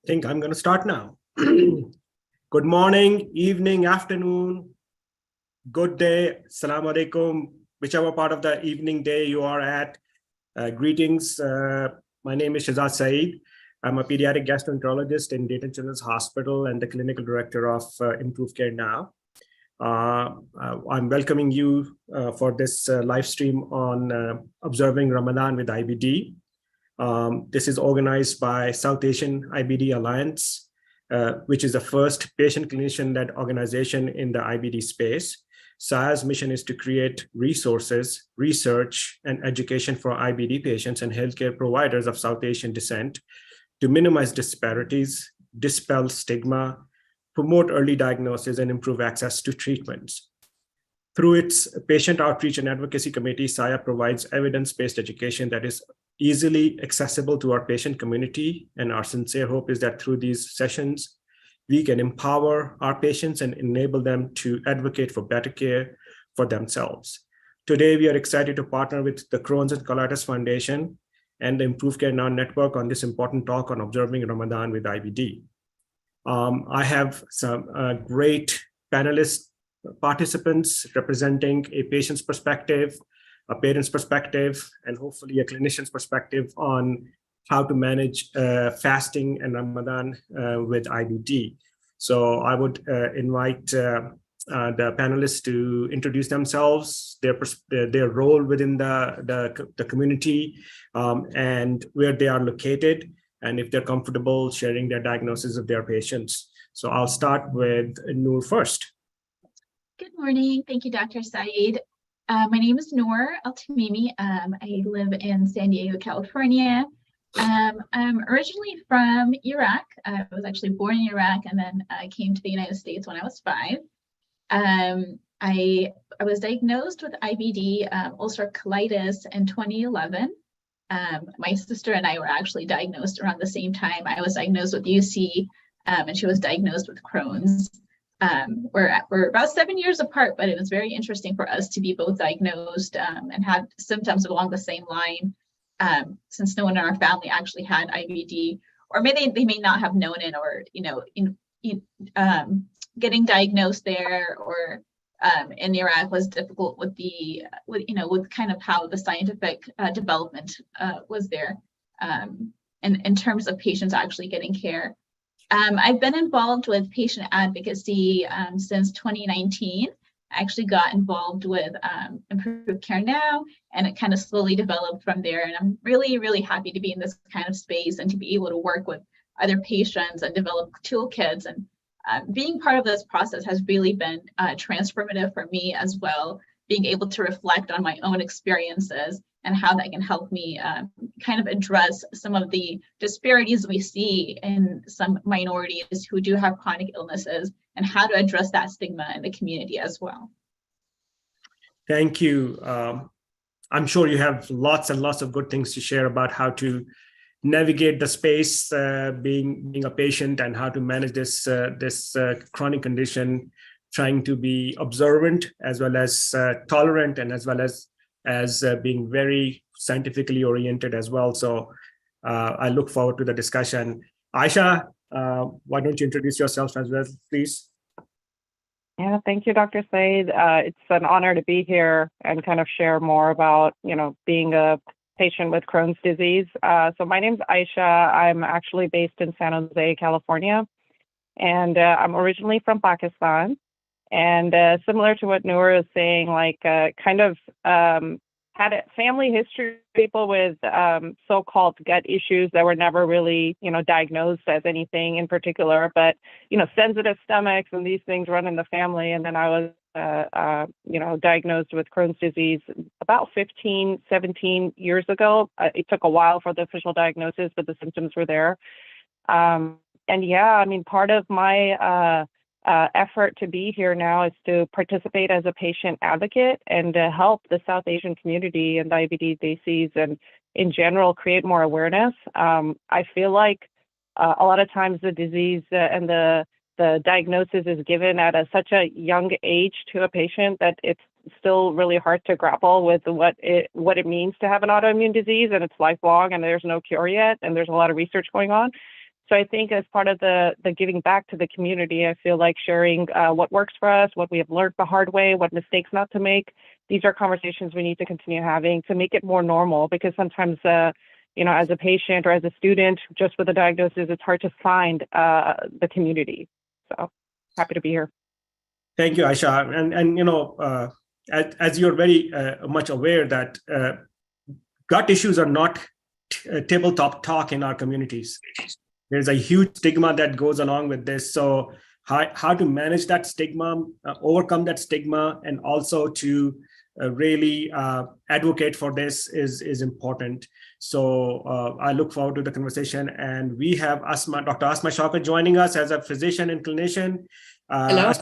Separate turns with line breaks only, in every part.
think I'm going to start now. Good morning, evening, afternoon, good day, assalamu alaikum, whichever part of the evening day you are at. Greetings. My name is Shehzad Saeed. I'm a pediatric gastroenterologist in Dayton Children's Hospital and the clinical director of Improve Care Now. I'm welcoming you for this live stream on Observing Ramadan with IBD. This is organized by South Asian IBD Alliance, which is the first patient-clinician-led organization in the IBD space. SAIA's mission is to create resources, research, and education for IBD patients and healthcare providers of South Asian descent to minimize disparities, dispel stigma, promote early diagnosis, and improve access to treatments. Through its Patient Outreach and Advocacy Committee, SAIA provides evidence-based education that is easily accessible to our patient community. And our sincere hope is that through these sessions, we can empower our patients and enable them to advocate for better care for themselves. Today, we are excited to partner with the Crohn's and Colitis Foundation and the Improve Care Now Network on this important talk on observing Ramadan with IBD. I have some great panelist participants representing a patient's perspective, a parent's perspective, and hopefully a clinician's perspective on how to manage fasting and Ramadan with IBD. So I would invite the panelists to introduce themselves, their role within the community, and where they are located, and if they're comfortable sharing their diagnosis of their patients. So I'll start with Nour first.
Good morning. Thank you, Dr. Saeed. My name is Nour Al-Timimi. I live in San Diego, California. I'm originally from Iraq. I was actually born in Iraq and then I came to the United States when I was 5. I was diagnosed with IBD, ulcerative colitis in 2011. My sister and I were actually diagnosed around the same time. I was diagnosed with UC and she was diagnosed with Crohn's. We're about 7 years apart, but it was very interesting for us to be both diagnosed and had symptoms along the same line, since no one in our family actually had IBD, or maybe they may not have known it, or getting diagnosed there or in Iraq was difficult with kind of how the scientific development was there in terms of patients actually getting care. I've been involved with patient advocacy since 2019. I actually got involved with Improve Care Now, and it kind of slowly developed from there. And I'm really, really happy to be in this kind of space and to be able to work with other patients and develop toolkits. And being part of this process has really been transformative for me as well, being able to reflect on my own experiences and how that can help me kind of address some of the disparities we see in some minorities who do have chronic illnesses, and how to address that stigma in the community as well.
Thank you. I'm sure you have lots and lots of good things to share about how to navigate the space, being a patient, and how to manage this chronic condition, trying to be observant as well as tolerant, and as well as being very scientifically oriented as well. So I look forward to the discussion. Aisha, why don't you introduce yourself as well, please?
Yeah, thank you, Dr. Saeed. It's an honor to be here and kind of share more about, being a patient with Crohn's disease. So my name's Aisha. I'm actually based in San Jose, California, and I'm originally from Pakistan. And similar to what Nour is saying, had a family history of people with so-called gut issues that were never really, diagnosed as anything in particular, but, sensitive stomachs and these things run in the family. And then I was, diagnosed with Crohn's disease about 15, 17 years ago. It took a while for the official diagnosis, but the symptoms were there. Part of my effort to be here now is to participate as a patient advocate and to help the South Asian community and the IBD disease and in general create more awareness. I feel like a lot of times the disease and the diagnosis is given at such a young age to a patient that it's still really hard to grapple with what it means to have an autoimmune disease, and it's lifelong and there's no cure yet and there's a lot of research going on. So I think as part of the giving back to the community, I feel like sharing what works for us, what we have learned the hard way, what mistakes not to make. These are conversations we need to continue having to make it more normal, because sometimes, as a patient or as a student, just with a diagnosis, it's hard to find the community. So happy to be here.
Thank you, Aisha. And as you're very much aware that gut issues are not tabletop talk in our communities. There's a huge stigma that goes along with this. So how to manage that stigma, overcome that stigma, and also to really advocate for this is important. So I look forward to the conversation. And we have Dr. Aasma Shaukat joining us as a physician and clinician.
Hello.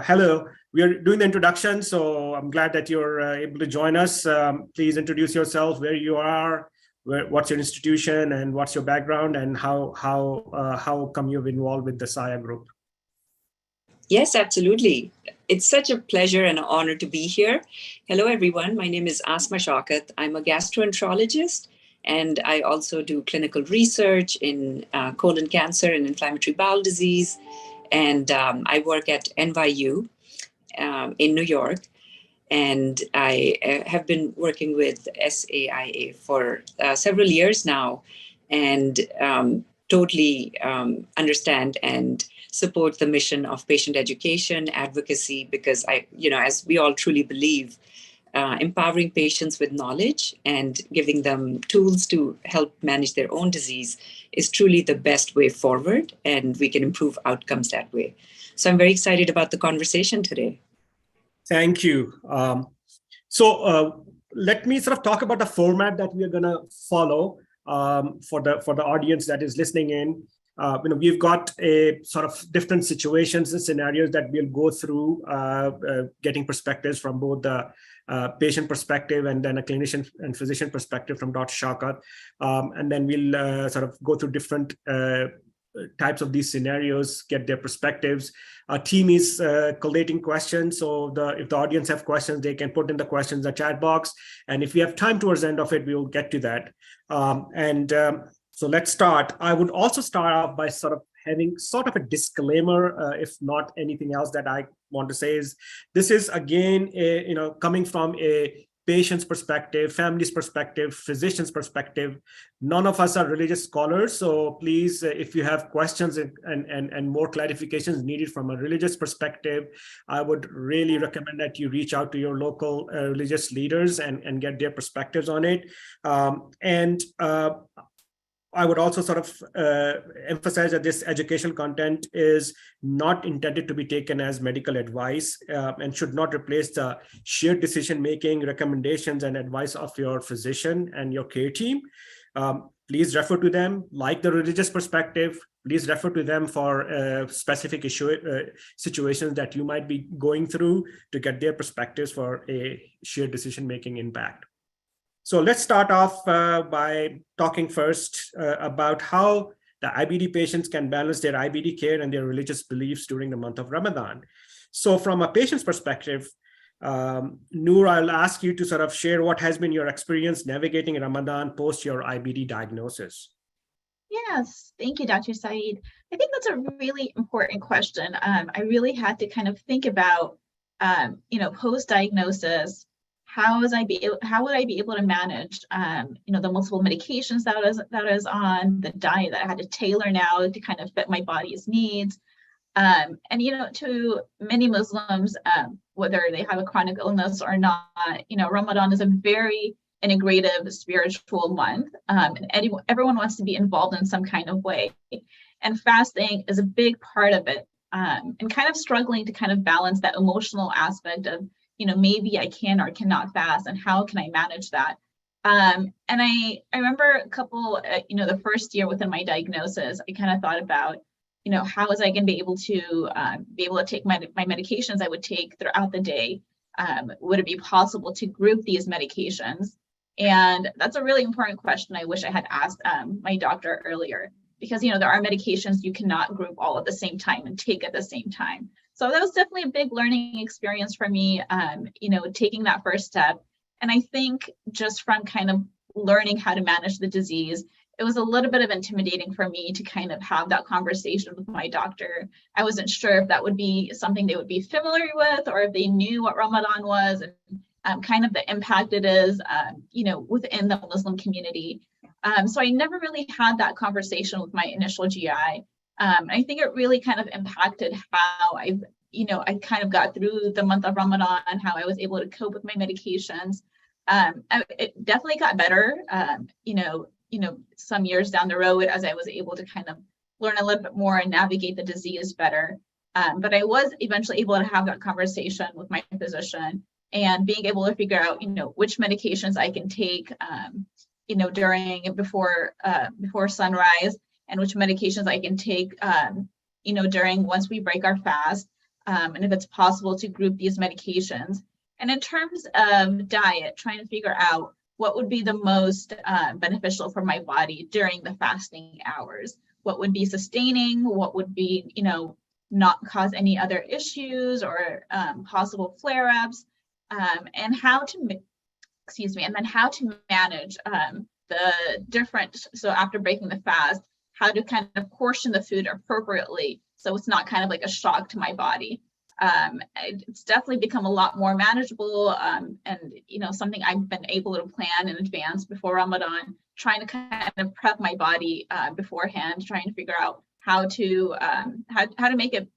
Hello. We are doing the introduction, so I'm glad that you're able to join us. Please introduce yourself, where you are, what's your institution, and what's your background, and how come you've involved with the SAIA group?
Yes, absolutely. It's such a pleasure and an honor to be here. Hello, everyone. My name is Aasma Shaukat. I'm a gastroenterologist, and I also do clinical research in colon cancer and inflammatory bowel disease. And I work at NYU in New York. And I have been working with SAIA for several years now, and totally understand and support the mission of patient education, advocacy, because as we all truly believe, empowering patients with knowledge and giving them tools to help manage their own disease is truly the best way forward, and we can improve outcomes that way. So I'm very excited about the conversation today.
Thank you. So let me sort of talk about the format that we are going to follow for the audience that is listening in. We've got a sort of different situations and scenarios that we'll go through, getting perspectives from both the patient perspective and then a clinician and physician perspective from Dr. Shaukat. And then we'll sort of go through different types of these scenarios, get their perspectives. Our team is collating questions, so if the audience have questions, they can put in the questions in the chat box, and if we have time towards the end of it, we will get to that. So let's start. I would also start off by sort of having sort of a disclaimer, if not anything else that I want to say is, this is again, coming from a patient's perspective, family's perspective, physician's perspective. None of us are religious scholars, so please, if you have questions and more clarifications needed from a religious perspective, I would really recommend that you reach out to your local religious leaders and get their perspectives on it. I would also sort of emphasize that this educational content is not intended to be taken as medical advice and should not replace the shared decision-making, recommendations, and advice of your physician and your care team. Please refer to them, like the religious perspective. Please refer to them for specific situations that you might be going through to get their perspectives for a shared decision-making impact. So let's start off by talking first about how the IBD patients can balance their IBD care and their religious beliefs during the month of Ramadan. So from a patient's perspective, Nour, I'll ask you to sort of share what has been your experience navigating Ramadan post your IBD diagnosis.
Yes, thank you, Dr. Saeed. I think that's a really important question. I really had to kind of think about, post-diagnosis, how would I be able to manage, the multiple medications that I was on, the diet that I had to tailor now to kind of fit my body's needs. To many Muslims, whether they have a chronic illness or not, Ramadan is a very integrative spiritual month, and everyone wants to be involved in some kind of way. And fasting is a big part of it, and kind of struggling to kind of balance that emotional aspect of, maybe I can or cannot fast, and how can I manage that? And I remember a couple, the first year within my diagnosis, I kind of thought about, how was I going to be able to take my medications I would take throughout the day? Would it be possible to group these medications? And that's a really important question. I wish I had asked my doctor earlier, because, there are medications you cannot group all at the same time and take at the same time. So that was definitely a big learning experience for me, taking that first step. And I think just from kind of learning how to manage the disease, it was a little bit of intimidating for me to kind of have that conversation with my doctor. I wasn't sure if that would be something they would be familiar with, or if they knew what Ramadan was and kind of the impact it is, within the Muslim community. So I never really had that conversation with my initial GI. I think it really kind of impacted how I kind of got through the month of Ramadan, how I was able to cope with my medications. It definitely got better, some years down the road as I was able to kind of learn a little bit more and navigate the disease better. But I was eventually able to have that conversation with my physician and being able to figure out, which medications I can take, during and before sunrise, and which medications I can take, during once we break our fast, and if it's possible to group these medications. And in terms of diet, trying to figure out what would be the most beneficial for my body during the fasting hours, what would be sustaining, what would be, not cause any other issues or possible flare-ups, and how to manage the different, so after breaking the fast, how to kind of portion the food appropriately so it's not kind of like a shock to my body. It's definitely become a lot more manageable, and something I've been able to plan in advance before Ramadan, trying to kind of prep my body beforehand, trying to figure out how to make it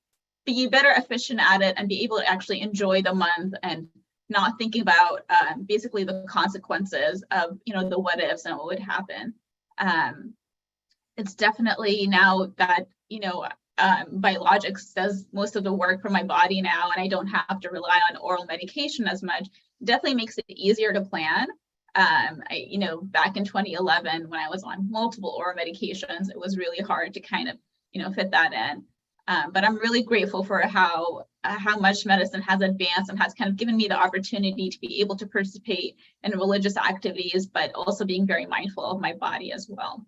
be better efficient at it and be able to actually enjoy the month and not thinking about basically the consequences of the what ifs and what would happen. It's definitely now that biologics does most of the work for my body now, and I don't have to rely on oral medication as much. Definitely makes it easier to plan. Back in 2011, when I was on multiple oral medications, it was really hard to kind of fit that in. But I'm really grateful for how much medicine has advanced and has kind of given me the opportunity to be able to participate in religious activities, but also being very mindful of my body as well.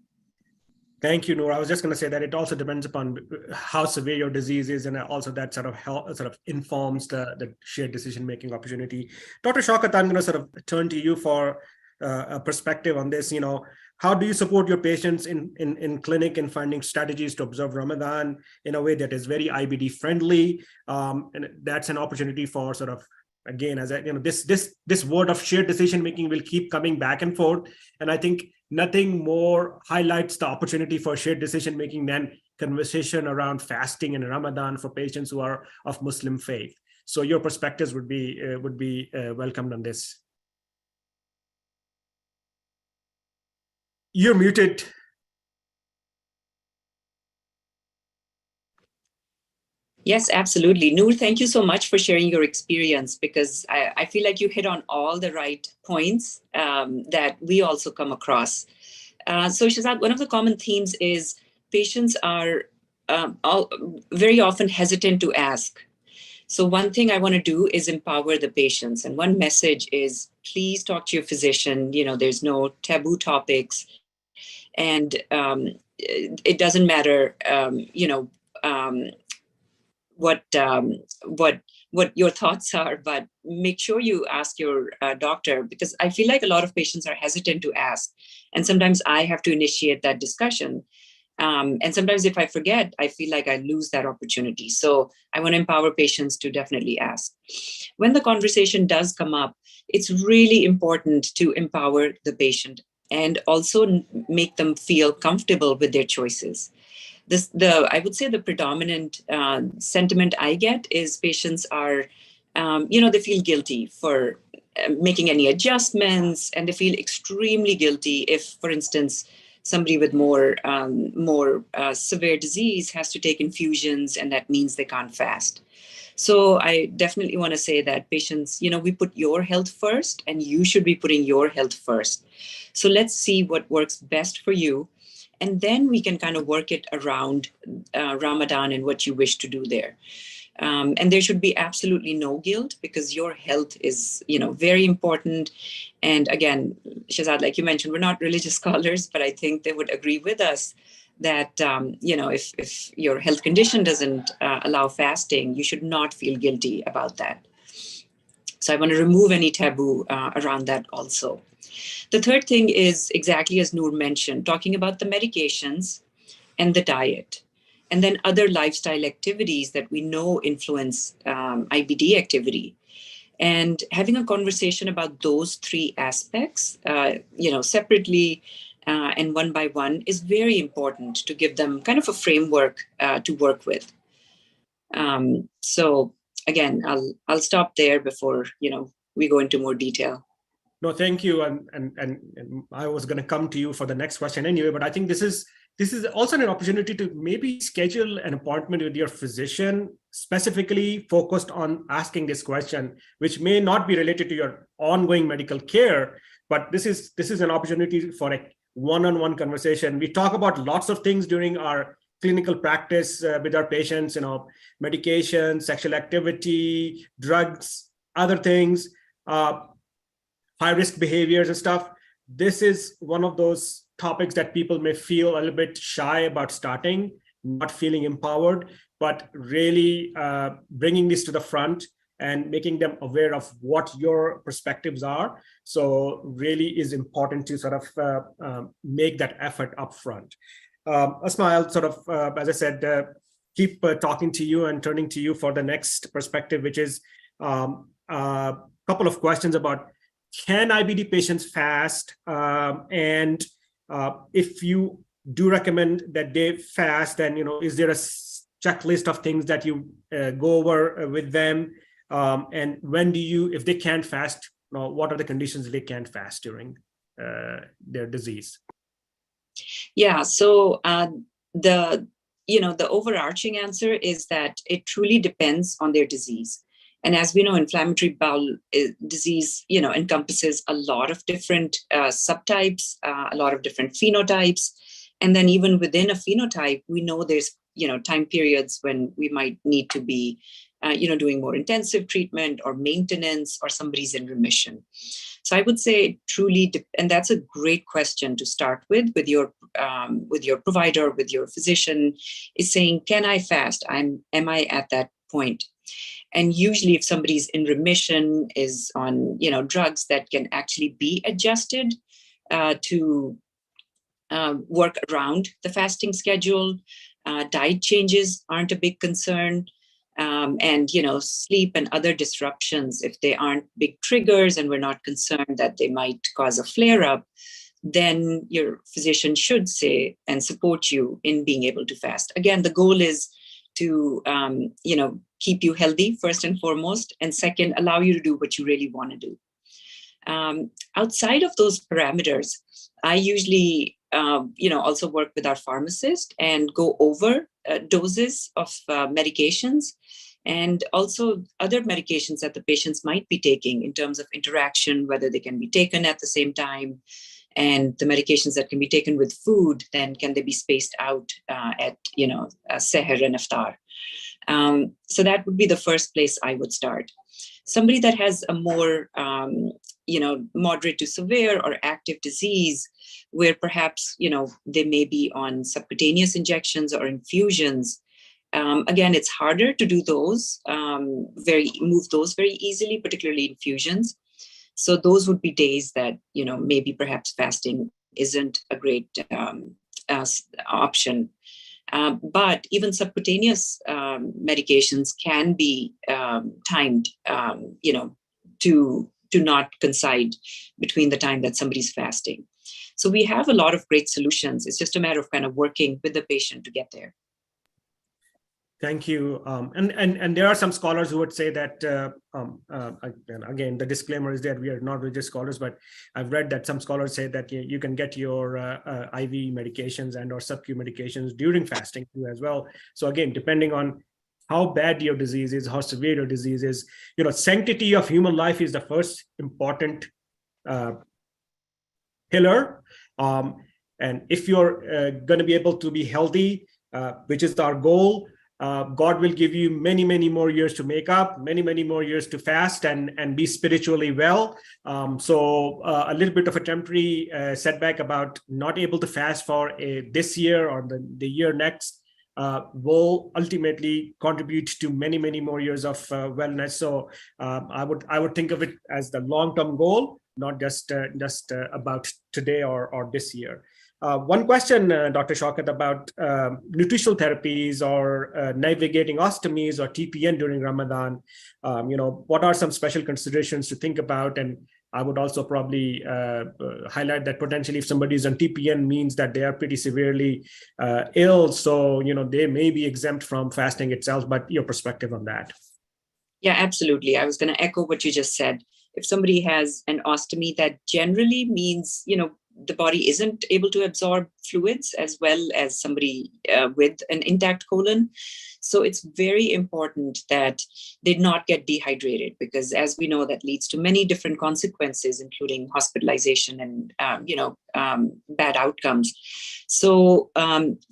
Thank you, Nour. I was just going to say that it also depends upon how severe your disease is, and also that sort of informs the shared decision-making opportunity. Dr. Shaukat, I'm going to sort of turn to you for a perspective on this. How do you support your patients in clinic in finding strategies to observe Ramadan in a way that is very IBD friendly? And that's an opportunity for sort of, again, as this word of shared decision making will keep coming back and forth. And I think nothing more highlights the opportunity for shared decision making than conversation around fasting and Ramadan for patients who are of Muslim faith. So your perspectives would be welcomed on this. You're muted.
Yes, absolutely. Nour, thank you so much for sharing your experience, because I feel like you hit on all the right points that we also come across. So Shehzad, one of the common themes is patients are very often hesitant to ask. So one thing I want to do is empower the patients. And one message is, please talk to your physician. There's no taboo topics. And it doesn't matter, what your thoughts are, but make sure you ask your doctor, because I feel like a lot of patients are hesitant to ask. And sometimes I have to initiate that discussion. And sometimes if I forget, I feel like I lose that opportunity. So I want to empower patients to definitely ask. When the conversation does come up, it's really important to empower the patient and also make them feel comfortable with their choices. I would say the predominant sentiment I get is patients are, they feel guilty for making any adjustments, and they feel extremely guilty if, for instance, somebody with more severe disease has to take infusions, and that means they can't fast. So I definitely want to say that patients, we put your health first, and you should be putting your health first. So let's see what works best for you. And then we can kind of work it around Ramadan and what you wish to do there. And there should be absolutely no guilt, because your health is, very important. And again, Shehzad, like you mentioned, we're not religious scholars, but I think they would agree with us that, if your health condition doesn't allow fasting, you should not feel guilty about that. So I want to remove any taboo around that also. The third thing is exactly as Nour mentioned, talking about the medications and the diet, and then other lifestyle activities that we know influence IBD activity. And having a conversation about those three aspects, separately and one by one, is very important to give them kind of a framework to work with. So again, I'll stop there before we go into more detail.
No, thank you. And I was going to come to you for the next question anyway, but I think this is also an opportunity to maybe schedule an appointment with your physician specifically focused on asking this question, which may not be related to your ongoing medical care, but this is an opportunity for a one-on-one conversation. We talk about lots of things during our clinical practice with our patients, medication, sexual activity, drugs, other things, high-risk behaviors and stuff. This is one of those topics that people may feel a little bit shy about starting, not feeling empowered, but really bringing this to the front and making them aware of what your perspectives are. So really is important to sort of make that effort up front. Aasma, I'll sort of, as I said, keep talking to you and turning to you for the next perspective, which is a couple of questions about, can IBD patients fast? And if you do recommend that they fast, then is there a checklist of things that you go over with them? And when do you, if they can't fast, what are the conditions they can't fast during their disease?
Yeah, so the overarching answer is that it truly depends on their disease. And as we know, inflammatory bowel disease, encompasses a lot of different subtypes, a lot of different phenotypes. And then even within a phenotype, we know there's, time periods when we might need to be, doing more intensive treatment or maintenance, or somebody's in remission. So I would say truly, and that's a great question to start with your provider, with your physician, is saying, can I fast? Am I at that point? And usually if somebody's in remission, is on, drugs that can actually be adjusted to work around the fasting schedule, diet changes aren't a big concern. And, sleep and other disruptions, if they aren't big triggers and we're not concerned that they might cause a flare-up, then your physician should say and support you in being able to fast. Again, the goal is to, keep you healthy, first and foremost, and second, allow you to do what you really want to do. Outside of those parameters, I usually, also work with our pharmacist and go over doses of medications, and also other medications that the patients might be taking in terms of interaction, whether they can be taken at the same time, and the medications that can be taken with food, then can they be spaced out at, seher and iftar. So that would be the first place I would start. Somebody that has a more, moderate to severe or active disease, where perhaps, they may be on subcutaneous injections or infusions. Again, it's harder to do those, move those very easily, particularly infusions. So those would be days that, maybe perhaps fasting isn't a great option. But even subcutaneous medications can be timed, to not coincide between the time that somebody's fasting. So we have a lot of great solutions. It's just a matter of kind of working with the patient to get there.
Thank you. And there are some scholars who would say that, again, the disclaimer is that we are not religious scholars, but I've read that some scholars say that you can get your IV medications and or sub-Q medications during fasting too as well. So again, depending on how bad your disease is, how severe your disease is, sanctity of human life is the first important pillar. And if you're going to be able to be healthy, which is our goal, God will give you many, many more years to make up, many, many more years to fast and be spiritually well. So a little bit of a temporary setback about not able to fast for this year or the year next will ultimately contribute to many, many more years of wellness. So I would think of it as the long-term goal, not just about today or this year. One question, Dr. Shaukat, about nutritional therapies or navigating ostomies or TPN during Ramadan. What are some special considerations to think about? And I would also probably highlight that potentially if somebody is on TPN means that they are pretty severely ill. So, they may be exempt from fasting itself, but your perspective on that.
Yeah, absolutely. I was going to echo what you just said. If somebody has an ostomy, that generally means, the body isn't able to absorb fluids as well as somebody with an intact colon. So it's very important that they not get dehydrated, because as we know, that leads to many different consequences, including hospitalization and, bad outcomes. So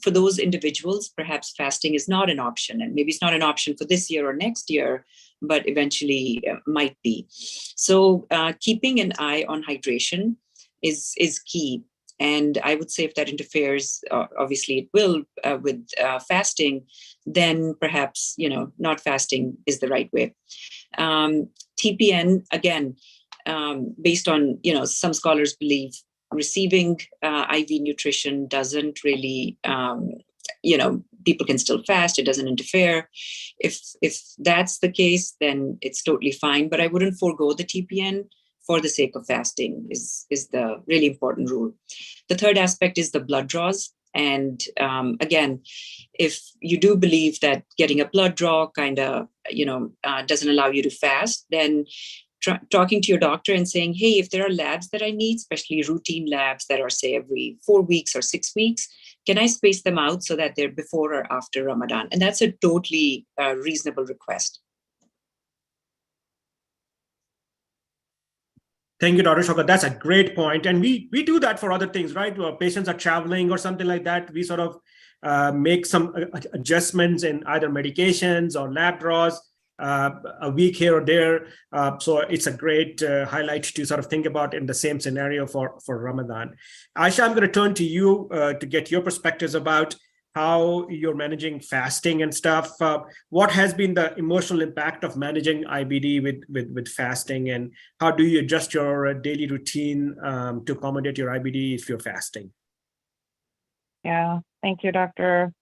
for those individuals, perhaps fasting is not an option, and maybe it's not an option for this year or next year, but eventually might be. So keeping an eye on hydration is key. And I would say if that interferes, obviously it will with fasting, then perhaps, not fasting is the right way. TPN, again, based on, some scholars believe receiving IV nutrition doesn't really, people can still fast, it doesn't interfere. If that's the case, then it's totally fine, but I wouldn't forego the TPN for the sake of fasting is the really important rule. The third aspect is the blood draws. And again, if you do believe that getting a blood draw kind of, doesn't allow you to fast, then talking to your doctor and saying, hey, if there are labs that I need, especially routine labs that are, say, every 4 weeks or 6 weeks, can I space them out so that they're before or after Ramadan? And that's a totally reasonable request.
Thank you, Dr. Shaukat. That's a great point. And we do that for other things, right? When patients are traveling or something like that, we sort of make some adjustments in either medications or lab draws a week here or there. So it's a great highlight to sort of think about in the same scenario for Ramadan. Aisha, I'm going to turn to you to get your perspectives about how you're managing fasting and stuff. What has been the emotional impact of managing IBD with fasting, and how do you adjust your daily routine to accommodate your IBD if you're fasting?
Yeah, thank you, Doctor.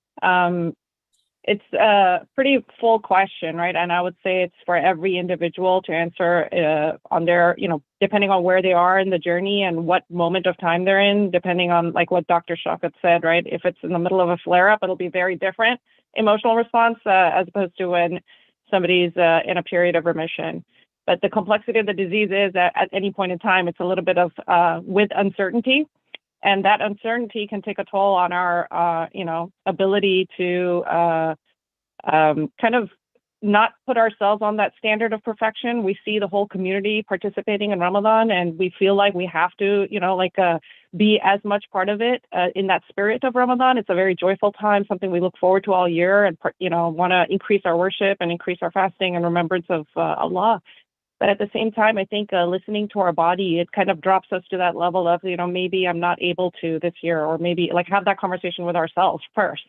It's a pretty full question, right? And I would say it's for every individual to answer on their, depending on where they are in the journey and what moment of time they're in, depending on like what Dr. Shaukat said, right? If it's in the middle of a flare-up, it'll be very different emotional response as opposed to when somebody's in a period of remission. But the complexity of the disease is that at any point in time, it's a little bit of with uncertainty. And that uncertainty can take a toll on our, ability to kind of not put ourselves on that standard of perfection. We see the whole community participating in Ramadan, and we feel like we have to, be as much part of it in that spirit of Ramadan. It's a very joyful time, something we look forward to all year, and want to increase our worship and increase our fasting and remembrance of Allah. But at the same time, I think listening to our body, it kind of drops us to that level of, maybe I'm not able to this year, or maybe like have that conversation with ourselves first,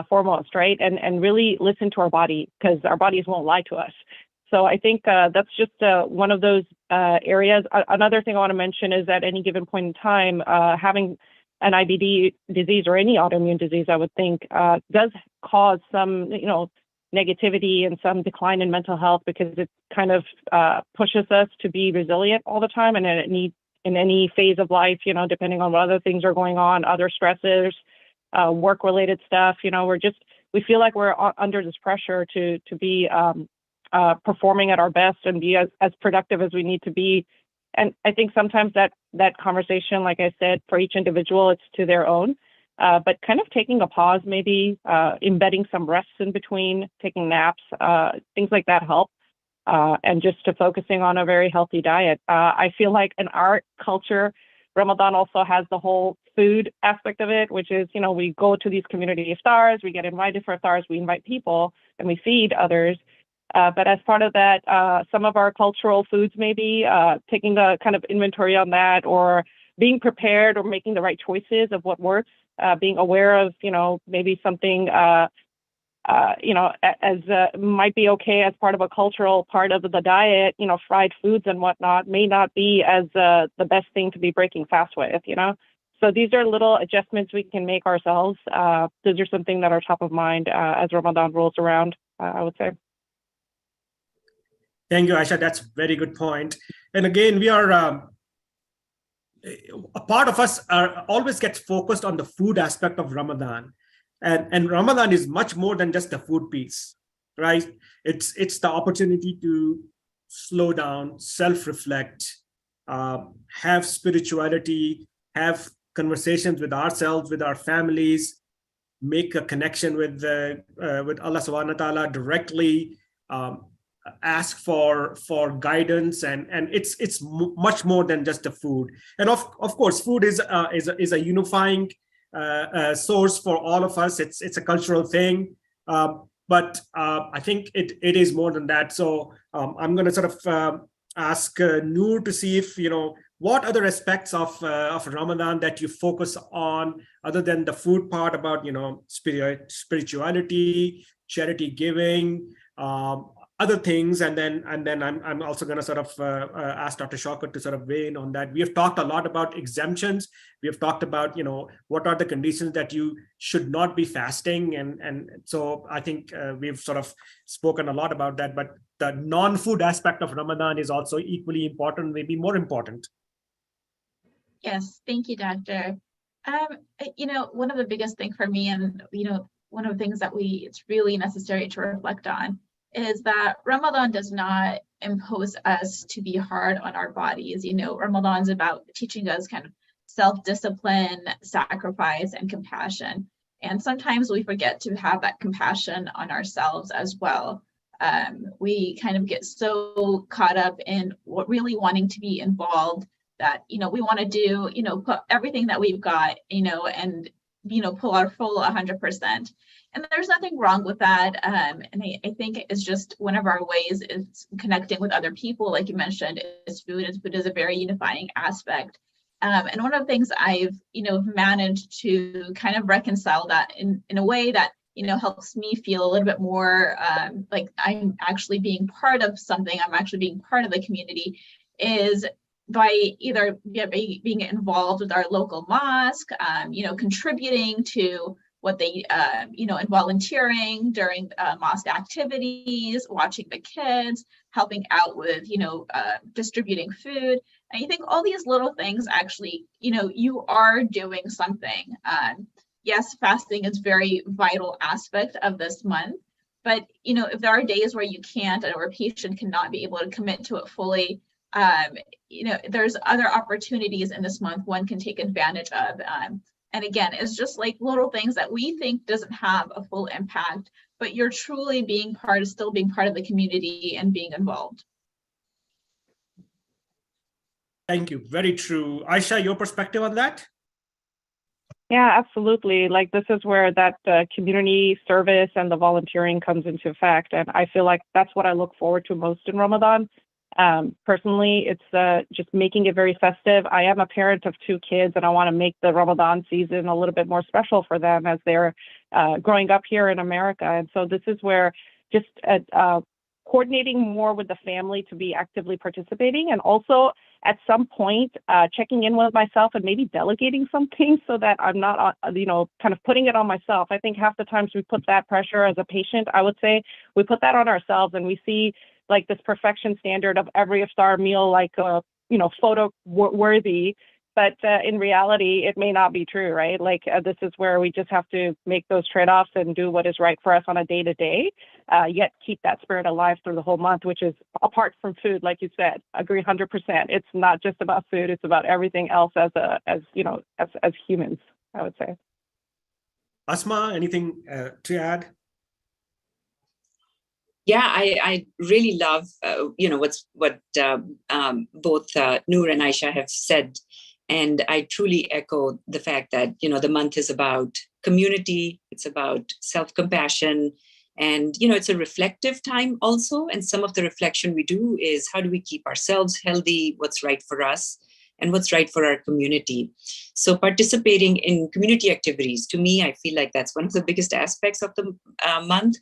foremost, right? And really listen to our body, because our bodies won't lie to us. So I think that's just one of those areas. Another thing I want to mention is at any given point in time, having an IBD disease or any autoimmune disease, I would think, does cause some, negativity and some decline in mental health, because it kind of pushes us to be resilient all the time, and in any phase of life, depending on what other things are going on, other stressors, work-related stuff, we feel like we're under this pressure to be performing at our best and be as productive as we need to be. And I think sometimes that conversation, like I said, for each individual, it's to their own. But kind of taking a pause, maybe embedding some rests in between, taking naps, things like that help. And just to focusing on a very healthy diet. I feel like in our culture, Ramadan also has the whole food aspect of it, which is, we go to these community iftars, we get invited for iftars, we invite people, and we feed others. But as part of that, some of our cultural foods, maybe taking a kind of inventory on that, or being prepared or making the right choices of what works. Being aware of, maybe something as might be okay as part of a cultural part of the diet, fried foods and whatnot may not be as the best thing to be breaking fast with, So these are little adjustments we can make ourselves. Those are something that are top of mind as Ramadan rolls around, I would say.
Thank you, Aisha. That's a very good point. And again, we are, a part of us always gets focused on the food aspect of Ramadan. And Ramadan is much more than just the food piece, right? It's the opportunity to slow down, self-reflect, have spirituality, have conversations with ourselves, with our families, make a connection with Allah subhanahu wa ta'ala directly, ask for guidance, and it's much more than just the food. And of course, food is a unifying source for all of us. It's a cultural thing, but I think it is more than that. So I'm going to sort of ask Nour to see if what other aspects of Ramadan that you focus on other than the food part, about spirituality, charity giving, other things, and then I'm also going to sort of ask Dr. Shaukat to sort of weigh in on that. We have talked a lot about exemptions. We have talked about what are the conditions that you should not be fasting, and so I think we've sort of spoken a lot about that. But the non-food aspect of Ramadan is also equally important, maybe more important.
Yes, thank you, Doctor. One of the biggest things for me, and one of the things that it's really necessary to reflect on, is that Ramadan does not impose us to be hard on our bodies. Ramadan's about teaching us kind of self-discipline, sacrifice, and compassion. And sometimes we forget to have that compassion on ourselves as well. We kind of get so caught up in really wanting to be involved that, we want to do, put everything that we've got, and, pull our full 100%. And there's nothing wrong with that. And I think it's just one of our ways is connecting with other people. Like you mentioned, is food is a very unifying aspect. And one of the things I've, managed to kind of reconcile that in a way that, helps me feel a little bit more like I'm actually being part of something, I'm actually being part of the community, is by either being involved with our local mosque, contributing to what they, and volunteering during mosque activities, watching the kids, helping out with, distributing food. And I think all these little things actually, you are doing something. Yes, fasting is a very vital aspect of this month, but, if there are days where you can't, or a patient cannot be able to commit to it fully, there's other opportunities in this month one can take advantage of. And again, it's just like little things that we think doesn't have a full impact, but you're truly still being part of the community and being involved.
Thank you. Very true. Aisha, your perspective on that?
Yeah, absolutely. Like, this is where that community service and the volunteering comes into effect. And I feel like that's what I look forward to most in Ramadan. Personally, it's just making it very festive. I am a parent of 2 kids, and I want to make the Ramadan season a little bit more special for them as they're growing up here in America. And so this is where just coordinating more with the family to be actively participating, and also at some point checking in with myself and maybe delegating something so that I'm not, kind of putting it on myself. I think half the times we put that pressure as a patient, I would say, we put that on ourselves, and we see like this perfection standard of every iftar meal, like, photo worthy, but in reality, it may not be true, right? Like, this is where we just have to make those trade-offs and do what is right for us on a day-to-day, yet keep that spirit alive through the whole month, which is apart from food, like you said. Agree 100%. It's not just about food; it's about everything else as humans, I would say.
Aasma, anything to add?
Yeah, I really love, what both Nour and Aisha have said. And I truly echo the fact that, the month is about community, it's about self-compassion, and, it's a reflective time also. And some of the reflection we do is how do we keep ourselves healthy, what's right for us. and what's right for our community. So participating in community activities, to me, I feel like that's one of the biggest aspects of the month.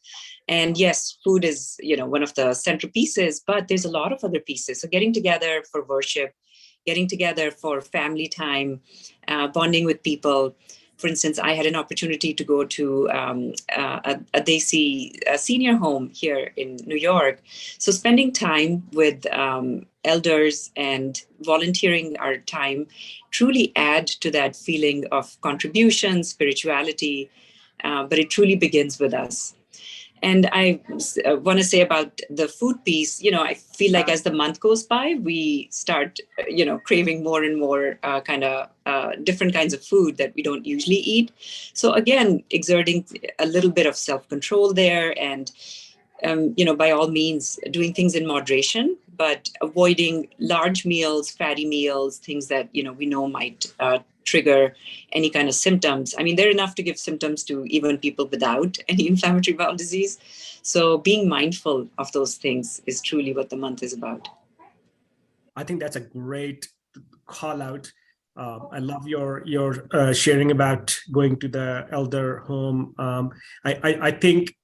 And yes, food is, one of the central pieces, but there's a lot of other pieces. So getting together for worship, getting together for family time, bonding with people. For instance, I had an opportunity to go to a Desi senior home here in New York. So spending time with elders and volunteering our time truly add to that feeling of contribution, spirituality, but it truly begins with us. And I want to say about the food piece, I feel like as the month goes by, we start, craving more and more different kinds of food that we don't usually eat. So again, exerting a little bit of self-control there and, by all means, doing things in moderation, but avoiding large meals, fatty meals, things that, we know might trigger any kind of symptoms. I mean, they're enough to give symptoms to even people without any inflammatory bowel disease. So being mindful of those things is truly what the month is about.
I think that's a great call out. I love your sharing about going to the elder home. I think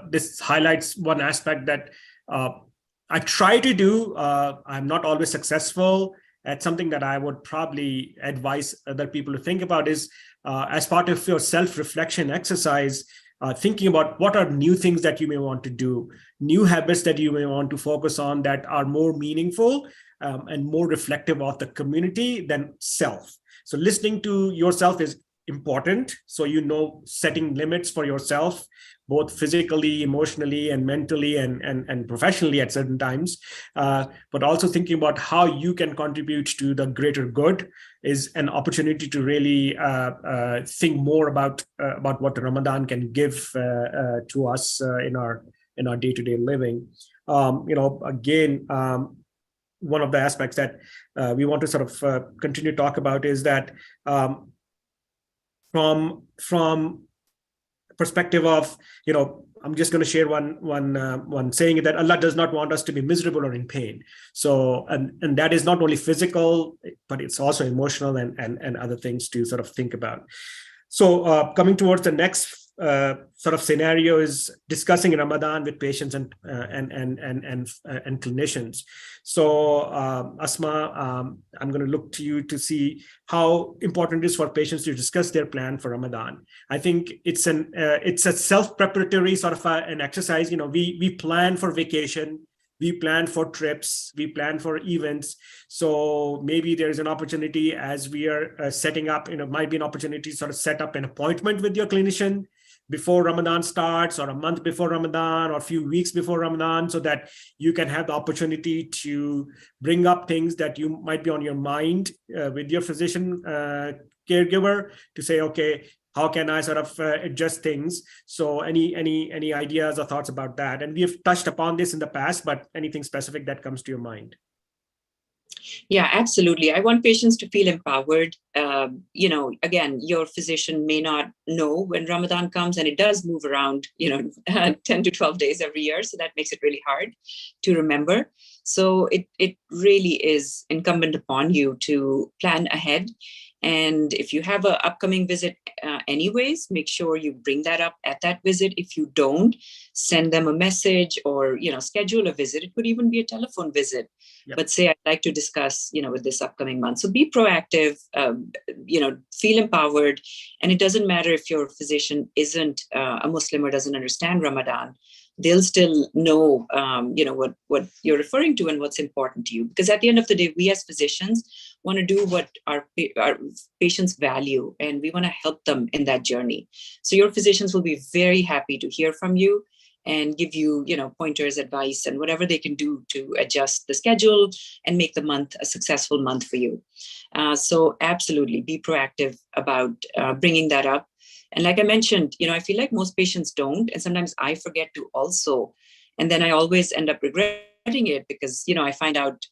this highlights one aspect that I try to do. I'm not always successful. At something that I would probably advise other people to think about is as part of your self-reflection exercise, thinking about what are new things that you may want to do, new habits that you may want to focus on that are more meaningful and more reflective of the community than self. So listening to yourself is important. So, setting limits for yourself, both physically, emotionally, and mentally, and professionally at certain times, but also thinking about how you can contribute to the greater good is an opportunity to really think more about what Ramadan can give to us in our day-to-day living. Again, one of the aspects that we want to sort of continue to talk about is that from perspective of, I'm just going to share one saying that Allah does not want us to be miserable or in pain. So, and that is not only physical, but it's also emotional and other things to sort of think about. So coming towards the next sort of scenario is discussing Ramadan with patients and clinicians. So Aasma, I'm going to look to you to see how important it is for patients to discuss their plan for Ramadan. I think it's a self-preparatory sort of an exercise. We plan for vacation, we plan for trips, we plan for events. So maybe there's an opportunity as we are setting up, might be an opportunity to sort of set up an appointment with your clinician before Ramadan starts, or a month before Ramadan, or a few weeks before Ramadan, so that you can have the opportunity to bring up things that you might be on your mind with your physician caregiver to say, okay, how can I sort of adjust things? So any ideas or thoughts about that? And we have touched upon this in the past, but anything specific that comes to your mind?
Yeah, absolutely. I want patients to feel empowered. Again, your physician may not know when Ramadan comes, and it does move around, 10 to 12 days every year. So that makes it really hard to remember. So it really is incumbent upon you to plan ahead. And if you have an upcoming visit anyways, make sure you bring that up at that visit. If you don't, send them a message or, schedule a visit. It could even be a telephone visit. Yep. But say, I'd like to discuss, with this upcoming month. So be proactive, feel empowered. And it doesn't matter if your physician isn't a Muslim or doesn't understand Ramadan. They'll still know, what you're referring to and what's important to you. Because at the end of the day, we as physicians want to do what our patients value, and we want to help them in that journey. So your physicians will be very happy to hear from you and give you, pointers, advice, and whatever they can do to adjust the schedule and make the month a successful month for you. So absolutely be proactive about bringing that up. And like I mentioned, I feel like most patients don't, and sometimes I forget to also, and then I always end up regretting it because, I find out,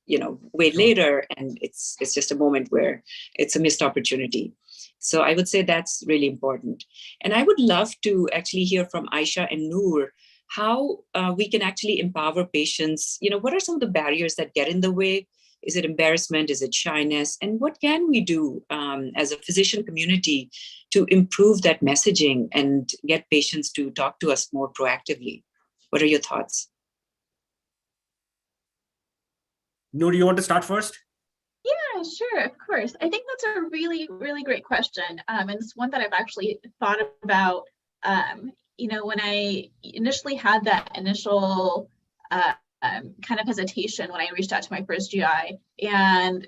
way later, and it's just a moment where it's a missed opportunity. So I would say that's really important. And I would love to actually hear from Aisha and Nour how we can actually empower patients. What are some of the barriers that get in the way Is it embarrassment? Is it shyness? And what can we do as a physician community to improve that messaging and get patients to talk to us more proactively? What are your thoughts?
Nour, you want to start first?
Yeah, sure, of course. I think that's a really, really great question. And it's one that I've actually thought about, when I initially had that initial kind of hesitation when I reached out to my first GI. And,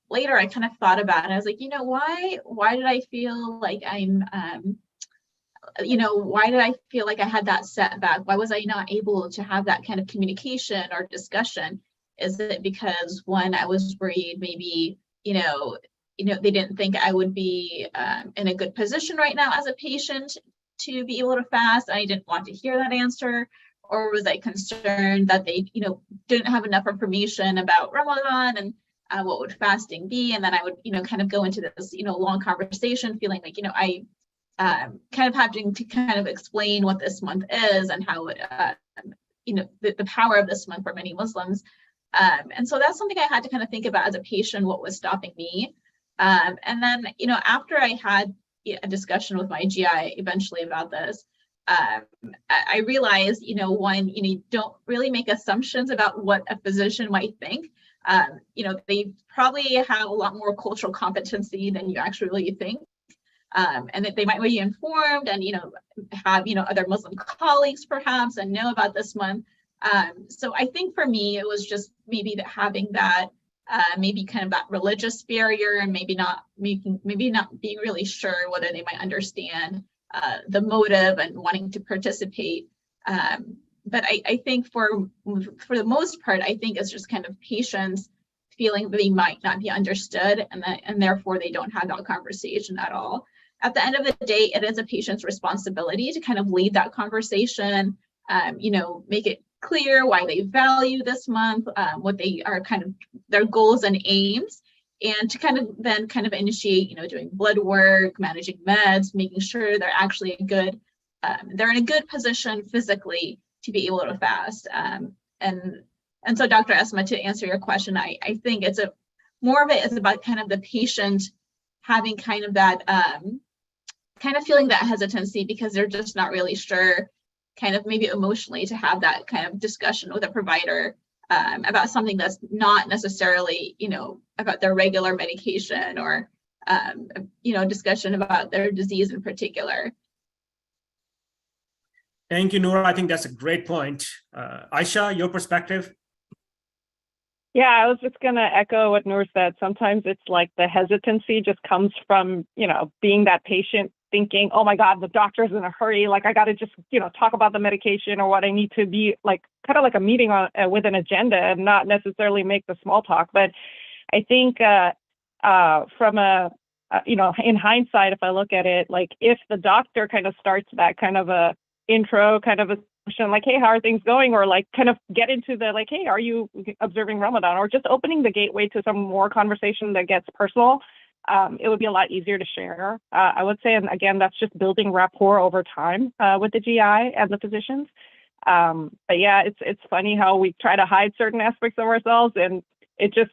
later I kind of thought about it. I was like, why did I feel like why did I feel like I had that setback? Why was I not able to have that kind of communication or discussion? Is it because, one, I was worried maybe, they didn't think I would be in a good position right now as a patient to be able to fast, and I didn't want to hear that answer? Or was I concerned that they, didn't have enough information about Ramadan and what would fasting be? And then I would, kind of go into this, long conversation feeling like, I kind of having to kind of explain what this month is and how it, the power of this month for many Muslims. And so that's something I had to kind of think about as a patient, what was stopping me. And then, after I had a discussion with my GI eventually about this, I realized, one, you don't really make assumptions about what a physician might think. They probably have a lot more cultural competency than you actually really think. And that they might be informed and, have, other Muslim colleagues perhaps and know about this month. So I think for me, it was just maybe that having that, maybe kind of that religious barrier and maybe not being really sure whether they might understand the motive and wanting to participate. But I think for the most part, I think it's just kind of patients feeling that they might not be understood and therefore they don't have that conversation at all. At the end of the day, it is a patient's responsibility to kind of lead that conversation, make it clear why they value this month, what they are kind of their goals and aims, and to kind of initiate, doing blood work, managing meds, making sure they're actually they're in a good position physically to be able to fast. And so Dr. Aasma, to answer your question, I think it's more of it is about kind of the patient having kind of that, kind of feeling that hesitancy because they're just not really sure kind of maybe emotionally to have that kind of discussion with a provider about something that's not necessarily, about their regular medication or, discussion about their disease in particular.
Thank you, Nour. I think that's a great point. Aisha, your perspective?
Yeah, I was just going to echo what Nour said. Sometimes it's like the hesitancy just comes from, being that patient thinking, oh my God, the doctor's in a hurry. Like I got to just, talk about the medication or what I need to be like, kind of like a meeting with an agenda and not necessarily make the small talk. But I think from in hindsight, if I look at it, like if the doctor kind of starts that kind of a intro, kind of a question like, hey, how are things going? Or like kind of get into the like, hey, are you observing Ramadan? Or just opening the gateway to some more conversation that gets personal. It would be a lot easier to share, I would say. And again, that's just building rapport over time with the GI and the physicians. But yeah, it's funny how we try to hide certain aspects of ourselves. And it just,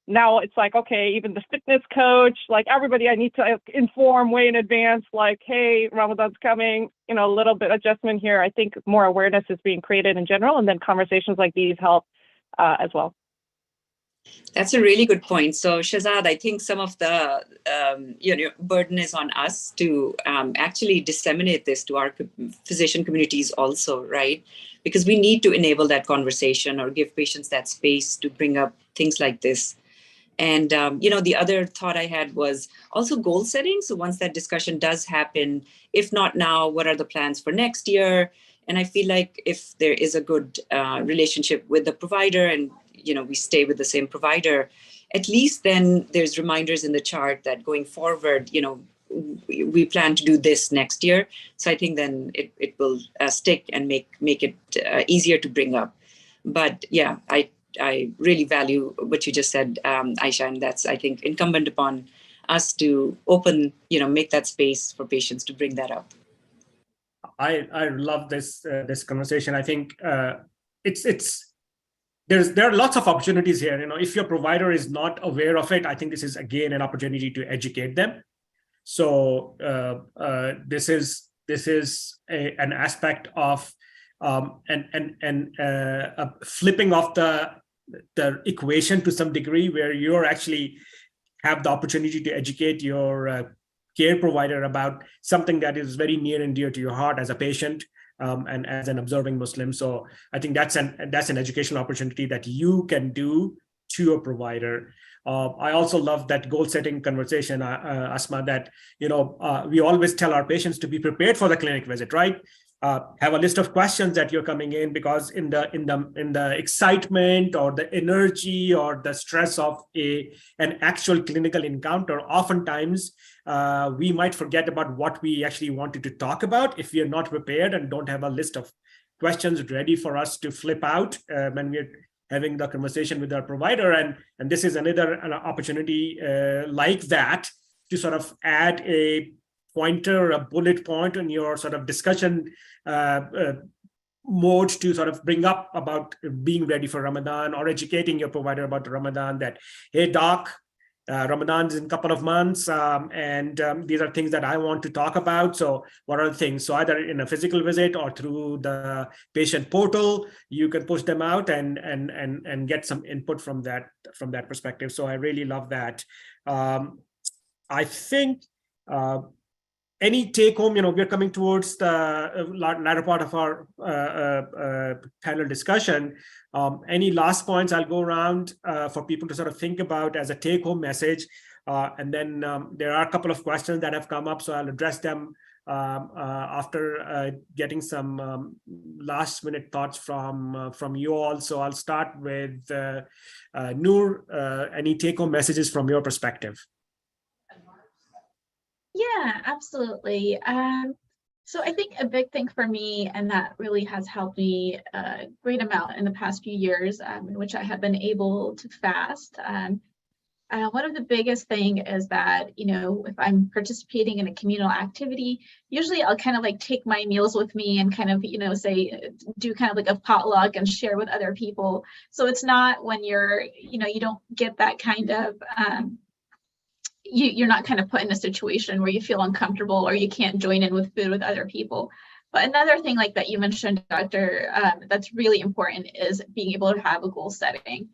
now it's like, okay, even the fitness coach, like everybody I need to inform way in advance, like, hey, Ramadan's coming, a little bit adjustment here. I think more awareness is being created in general. And then conversations like these help as well.
That's a really good point. So Shehzad, I think some of the burden is on us to actually disseminate this to our physician communities also, right? Because we need to enable that conversation or give patients that space to bring up things like this. And, the other thought I had was also goal setting. So once that discussion does happen, if not now, what are the plans for next year? And I feel like if there is a good relationship with the provider and, we stay with the same provider, at least then there's reminders in the chart that going forward, we plan to do this next year. So I think then it will stick and make it easier to bring up. But yeah, I really value what you just said, Aisha, and that's, I think, incumbent upon us to open, make that space for patients to bring that up.
I love this conversation. I think it's there are lots of opportunities here. If your provider is not aware of it, I think this is again an opportunity to educate them. So this is an aspect of flipping off the equation to some degree, where you're actually have the opportunity to educate your care provider about something that is very near and dear to your heart as a patient. And as an observing Muslim. So I think that's an educational opportunity that you can do to a provider. I also love that goal setting conversation, Aasma, that we always tell our patients to be prepared for the clinic visit, right? Have a list of questions that you're coming in, because in the excitement or the energy or the stress of an actual clinical encounter, oftentimes we might forget about what we actually wanted to talk about if we are not prepared and don't have a list of questions ready for us to flip out when we're having the conversation with our provider. And this is another opportunity like that to sort of add a pointer, a bullet point in your sort of discussion mode to sort of bring up about being ready for Ramadan, or educating your provider about Ramadan, that, hey, doc, Ramadan's in a couple of months, and these are things that I want to talk about. So what are the things? So either in a physical visit or through the patient portal, you can push them out and get some input from that perspective. So I really love that. I think any take home, we're coming towards the latter part of our panel discussion. Any last points? I'll go around for people to sort of think about as a take home message. And then there are a couple of questions that have come up, so I'll address them after getting some last minute thoughts from you all. So I'll start with Nour. Any take home messages from your perspective?
Yeah, absolutely. So I think a big thing for me, and that really has helped me a great amount in the past few years, in which I have been able to fast. One of the biggest thing is that, if I'm participating in a communal activity, usually I'll kind of like take my meals with me and kind of, do kind of like a potluck and share with other people. So it's not when you're, you don't get that kind of, you're not kind of put in a situation where you feel uncomfortable or you can't join in with food with other people. But another thing like that you mentioned, Doctor, that's really important is being able to have a goal setting.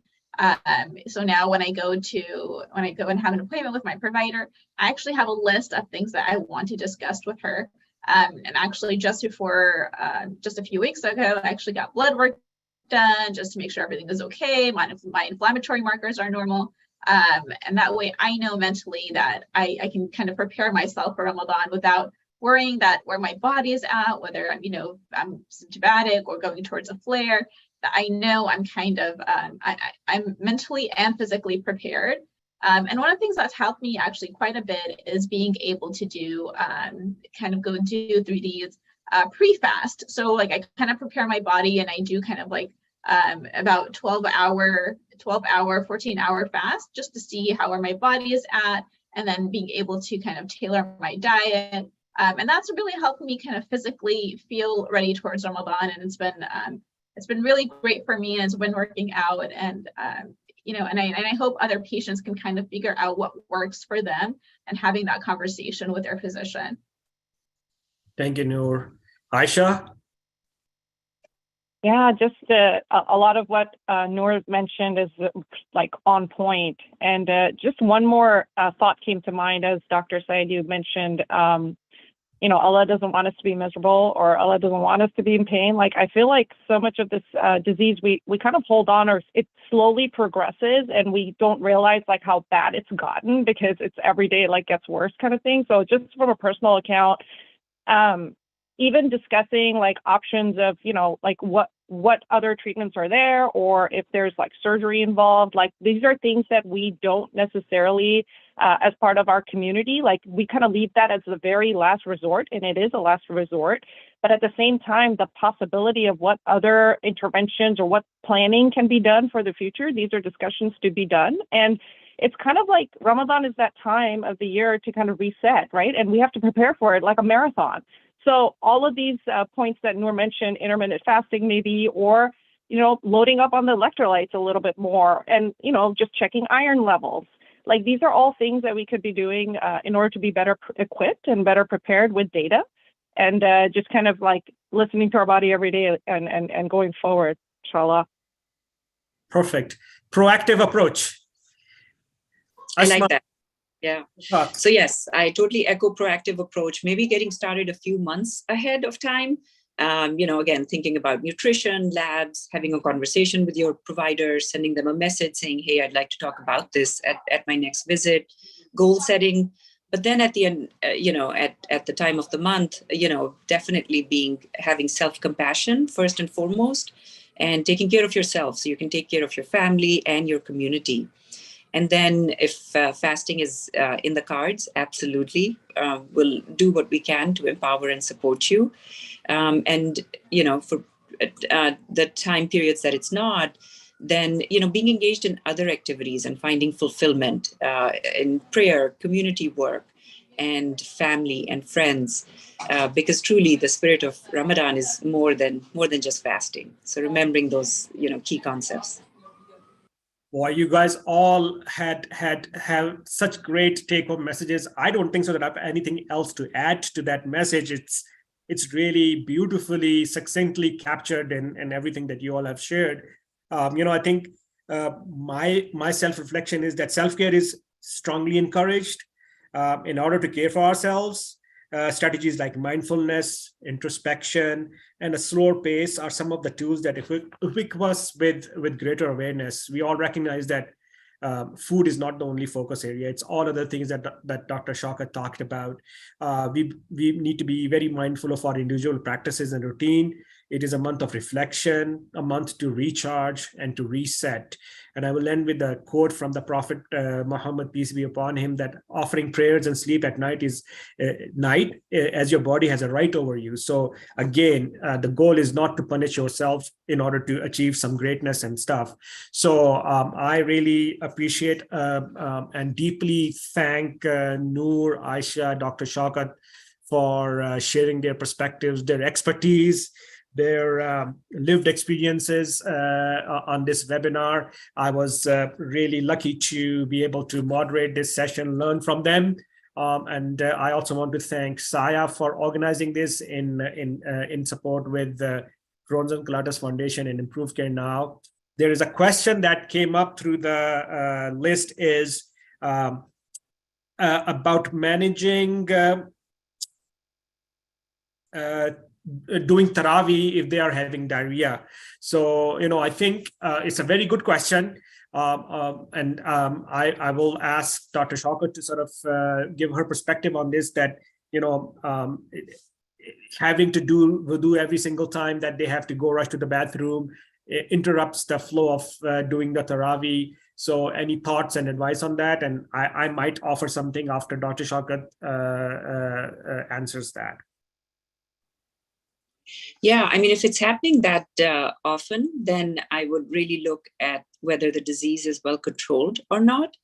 So now when I go and have an appointment with my provider, I actually have a list of things that I want to discuss with her. And actually just before, just a few weeks ago, I actually got blood work done just to make sure everything is okay. My inflammatory markers are normal. And that way I know mentally that I can kind of prepare myself for Ramadan without worrying that where my body is at, whether I'm symptomatic or going towards a flare, that I know I'm kind of, I'm mentally and physically prepared. And one of the things that's helped me actually quite a bit is being able to do, kind of go do through these pre-fast. So like I kind of prepare my body and I do kind of like about 12-hour, 14-hour fast just to see how my body is at, and then being able to kind of tailor my diet. And that's really helped me kind of physically feel ready towards Ramadan. And it's been really great for me, and it's been working out. And and I hope other patients can kind of figure out what works for them and having that conversation with their physician.
Thank you, Nour. Aisha?
Yeah, just a lot of what Nour mentioned is like on point. And just one more thought came to mind as Dr. Saeed, you mentioned, Allah doesn't want us to be miserable, or Allah doesn't want us to be in pain. Like, I feel like so much of this disease, we kind of hold on, or it slowly progresses and we don't realize like how bad it's gotten because it's every day like gets worse kind of thing. So just from a personal account, even discussing like options of, like what other treatments are there, or if there's like surgery involved, like these are things that we don't necessarily, as part of our community, like we kind of leave that as the very last resort, and it is a last resort. But at the same time, the possibility of what other interventions or what planning can be done for the future, these are discussions to be done. And it's kind of like Ramadan is that time of the year to kind of reset, right? And we have to prepare for it like a marathon. So all of these points that Nour mentioned, intermittent fasting maybe, or loading up on the electrolytes a little bit more, and, just checking iron levels. Like, these are all things that we could be doing in order to be better equipped and better prepared with data, and just kind of like listening to our body every day and going forward, inshallah.
Perfect. Proactive approach.
I like
Aasma.
that. Yeah. So yes, I totally echo proactive approach. Maybe getting started a few months ahead of time. Again, thinking about nutrition, labs, having a conversation with your provider, sending them a message saying, hey, I'd like to talk about this at my next visit, goal setting. But then at the end, at the time of the month, definitely having self-compassion first and foremost, and taking care of yourself so you can take care of your family and your community. And then if fasting is in the cards, absolutely, we'll do what we can to empower and support you. And for the time periods that it's not, then, being engaged in other activities and finding fulfillment in prayer, community work, and family and friends, because truly the spirit of Ramadan is more than just fasting. So remembering those, key concepts.
Boy, you guys all have such great take-home messages. I don't think so that I have anything else to add to that message. It's really beautifully, succinctly captured in everything that you all have shared. I think my self-reflection is that self-care is strongly encouraged in order to care for ourselves. Strategies like mindfulness, introspection, and a slower pace are some of the tools that equip us with greater awareness. We all recognize that food is not the only focus area. It's all other things that Dr. Shaukat talked about. We need to be very mindful of our individual practices and routine. It is a month of reflection, a month to recharge and to reset. And I will end with a quote from the Prophet Muhammad, peace be upon him, that offering prayers and sleep at night is as your body has a right over you. So again, the goal is not to punish yourself in order to achieve some greatness and stuff. So I really appreciate and deeply thank Nour, Aisha, Dr. Shaukat for sharing their perspectives, their expertise, their lived experiences on this webinar. I was really lucky to be able to moderate this session, learn from them. And I also want to thank SAIA for organizing this in support with the Crohn's and Colitis Foundation and Improve Care Now. There is a question that came up through the list is about managing doing Taraweeh if they are having diarrhea. So, I think it's a very good question. And I will ask Dr. Shaukat to sort of give her perspective on this, that, having to do wudu every single time that they have to go rush to the bathroom, it interrupts the flow of doing the Taraweeh. So any thoughts and advice on that? And I might offer something after Dr. Shaukat answers that.
Yeah, I mean, if it's happening that often, then I would really look at whether the disease is well controlled or not.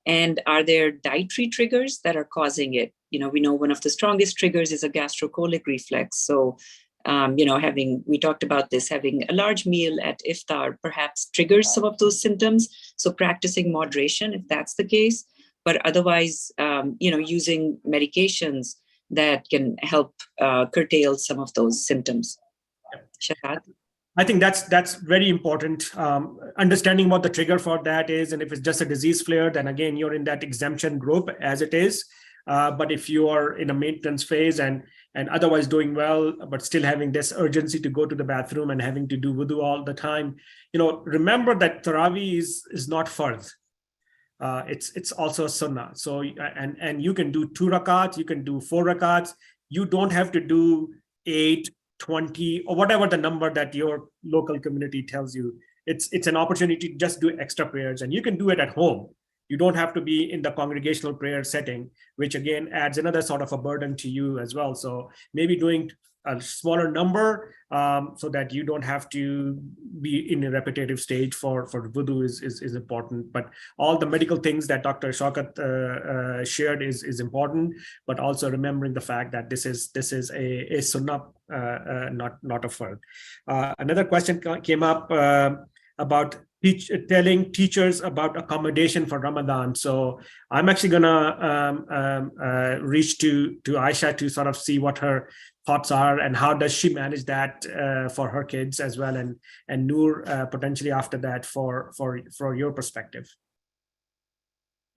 And are there dietary triggers that are causing it? We know one of the strongest triggers is a gastrocolic reflex. So, we talked about this, having a large meal at iftar perhaps triggers some of those symptoms. So practicing moderation, if that's the case, but otherwise, using medications that can help curtail some of those symptoms. Shehzad?
I think that's very important. Understanding what the trigger for that is, and if it's just a disease flare, then again, you're in that exemption group as it is. But if you are in a maintenance phase and otherwise doing well, but still having this urgency to go to the bathroom and having to do wudu all the time, remember that Taraweeh is not fard. It's also a sunnah. So, and you can do 2 rakats, you can do 4 rakats. You don't have to do 8, 20, or whatever the number that your local community tells you. It's an opportunity to just do extra prayers, and you can do it at home. You don't have to be in the congregational prayer setting, which again adds another sort of a burden to you as well. So maybe doing a smaller number, so that you don't have to be in a repetitive stage for wudu is important. But all the medical things that Dr. Shaukat shared is important, but also remembering the fact that this is a sunnah, not a fard. Another question came up about telling teachers about accommodation for Ramadan. So I'm actually gonna reach to Aisha to sort of see what her thoughts are and how does she manage that for her kids as well, and Nour, potentially after that for your perspective.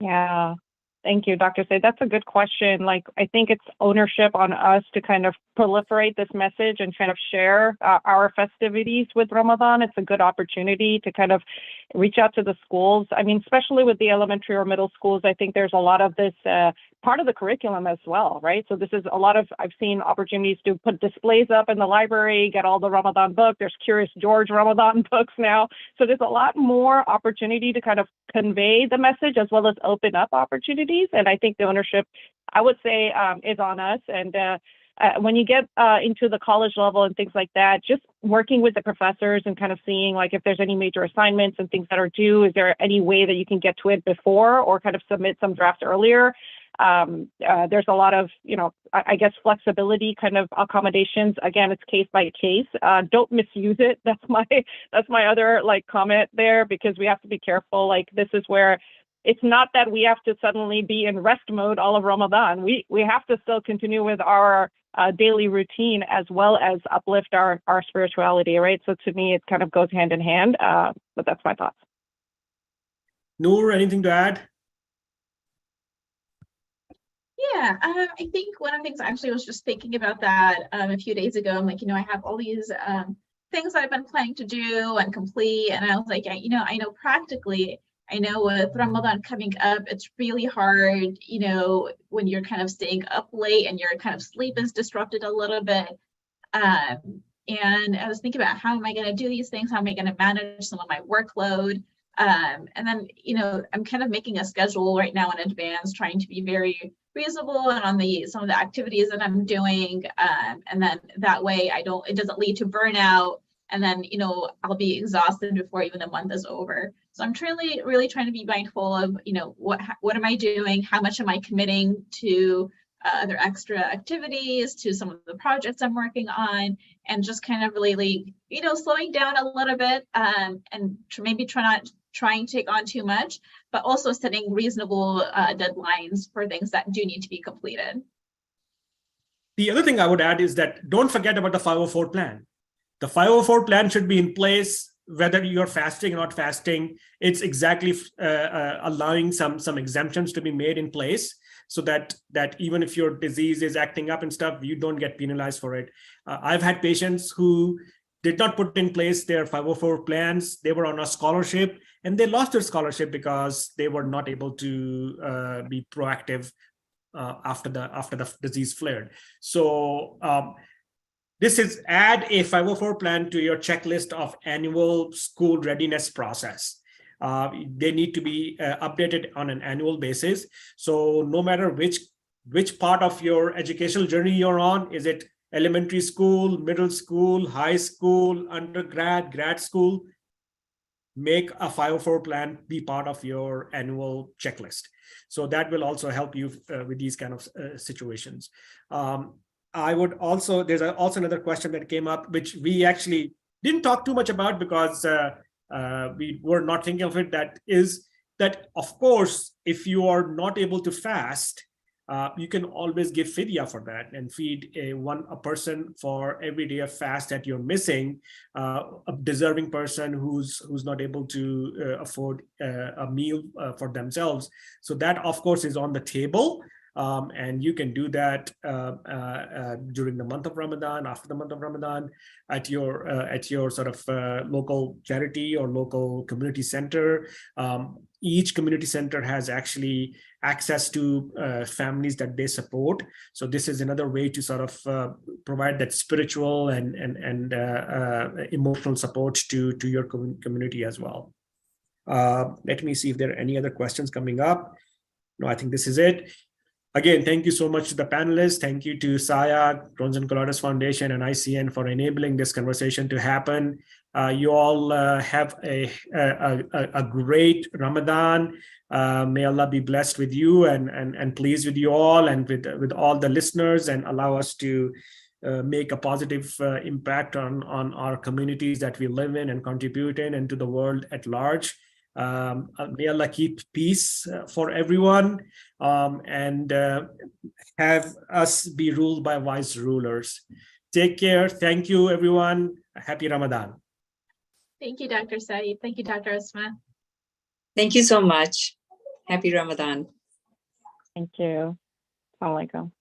Yeah. Thank you, Dr. Saeed. That's a good question. Like, I think it's ownership on us to kind of proliferate this message and kind of share our festivities with Ramadan. It's a good opportunity to kind of reach out to the schools. I mean, especially with the elementary or middle schools, I think there's a lot of this part of the curriculum as well, right? So this is a lot of, I've seen opportunities to put displays up in the library, get all the Ramadan books. There's Curious George Ramadan books now. So there's a lot more opportunity to kind of convey the message as well as open up opportunities. And I think the ownership, I would say, is on us. And when you get into the college level and things like that, just working with the professors and kind of seeing like if there's any major assignments and things that are due, is there any way that you can get to it before or kind of submit some drafts earlier? There's a lot of, I guess, flexibility kind of accommodations. Again, it's case by case. Don't misuse it. That's my other like comment there, because we have to be careful. Like, this is where it's not that we have to suddenly be in rest mode all of Ramadan. We have to still continue with our daily routine as well as uplift our spirituality, right? So to me, it kind of goes hand in hand. But that's my thoughts.
Nour, anything to add?
Yeah, I think one of the things, actually, I was just thinking about that a few days ago. I'm like, I have all these things that I've been planning to do and complete. And I was like, I know practically, I know with Ramadan coming up, it's really hard, when you're kind of staying up late and your kind of sleep is disrupted a little bit. And I was thinking about, how am I going to do these things? How am I going to manage some of my workload? And then, I'm kind of making a schedule right now in advance, trying to be very reasonable and on some of the activities that I'm doing. And then that way it doesn't lead to burnout. And then, I'll be exhausted before even the month is over. So I'm really trying to be mindful of, what am I doing? How much am I committing to other extra activities, to some of the projects I'm working on, and just kind of really, slowing down a little bit, and maybe trying to take on too much, but also setting reasonable deadlines for things that do need to be completed.
The other thing I would add is that don't forget about the 504 plan. The 504 plan should be in place whether you're fasting or not fasting. It's exactly allowing some exemptions to be made in place, so that even if your disease is acting up and stuff, you don't get penalized for it. I've had patients who did not put in place their 504 plans. They were on a scholarship and they lost their scholarship because they were not able to be proactive after the disease flared. So this is add a 504 plan to your checklist of annual school readiness process. They need to be updated on an annual basis. So no matter which part of your educational journey you're on, is it elementary school, middle school, high school, undergrad, grad school, make a 504 plan be part of your annual checklist. So that will also help you with these kind of situations. I would also, there's also another question that came up, which we actually didn't talk too much about because we were not thinking of it. That is that, of course, if you are not able to fast, you can always give fidya for that and feed a person for every day of fast that you're missing, a deserving person who's not able to afford a meal for themselves. So that, of course, is on the table. And you can do that during the month of Ramadan, after the month of Ramadan, at your sort of local charity or local community center. Each community center has actually access to families that they support. So this is another way to sort of provide that spiritual and emotional support to your community as well. Let me see if there are any other questions coming up. No, I think this is it. Again, thank you so much to the panelists. Thank you to SAIA, Crohn's and Colitis Foundation, and ICN for enabling this conversation to happen. You all have a great Ramadan. May Allah be blessed with you and pleased with you all and with all the listeners, and allow us to make a positive impact on our communities that we live in and contribute in, and to the world at large. May Allah keep peace for everyone, and have us be ruled by wise rulers. Take care. Thank you, everyone. Happy Ramadan.
Thank you, Dr. Saeed. Thank you, Dr. Aasma.
Thank you so much. Happy Ramadan.
Thank you. Assalamu alaikum.